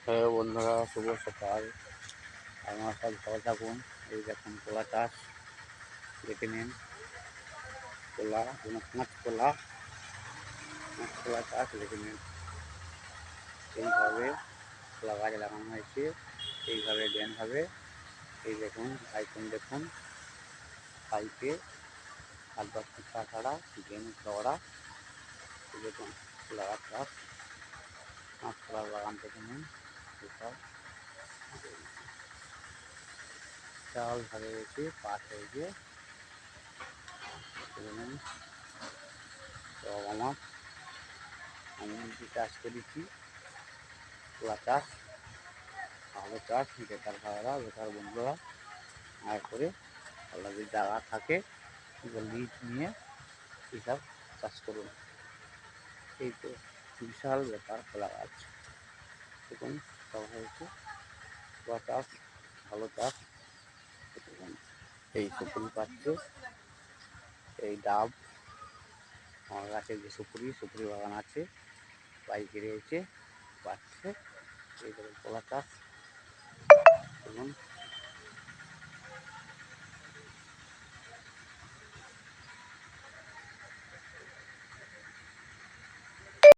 Hello বন্ধুরা, শুভ সকাল। আমার সব ভালো থাকুন। এই দেখুন কলা চাষ দেখে নিন। কলা কাঁচকলা চাষ দেখে নিন। এইভাবে কলা গাছ লাগানো হয়েছে, এইভাবে ড্রেন হবে। এই দেখুন দেখুন পাইপে 8-10 ফুট ছাড়া ড্রেন চওড়া। এই দেখুন কলা গাছ চাষ, কাঁচকলার বাগান থেকে নিন। এসব চাল ধরে রয়েছে, পাশ হয়েছে। দেখুন সব আমি নিজে চাষ করেছি কলা চাষ। ভালো চাষ, বেকার বন্ধুরা আয় করে আলাদা জায়গা থাকে লিজ নিয়ে এসব চাষ করুন। এই তো বিশাল ব্যাপার কলা গাছ। দেখুন সব হয়েছে কলা চাষ, ভালো চাষ। দেখুন এই সুপুরি পাচ্ছে, এই ডাব, আমার গাছের যে সুপুরি বাগান আছে, বাইকে রয়েছে, পাচ্ছে। এই দেখুন কলা চাষ। দেখুন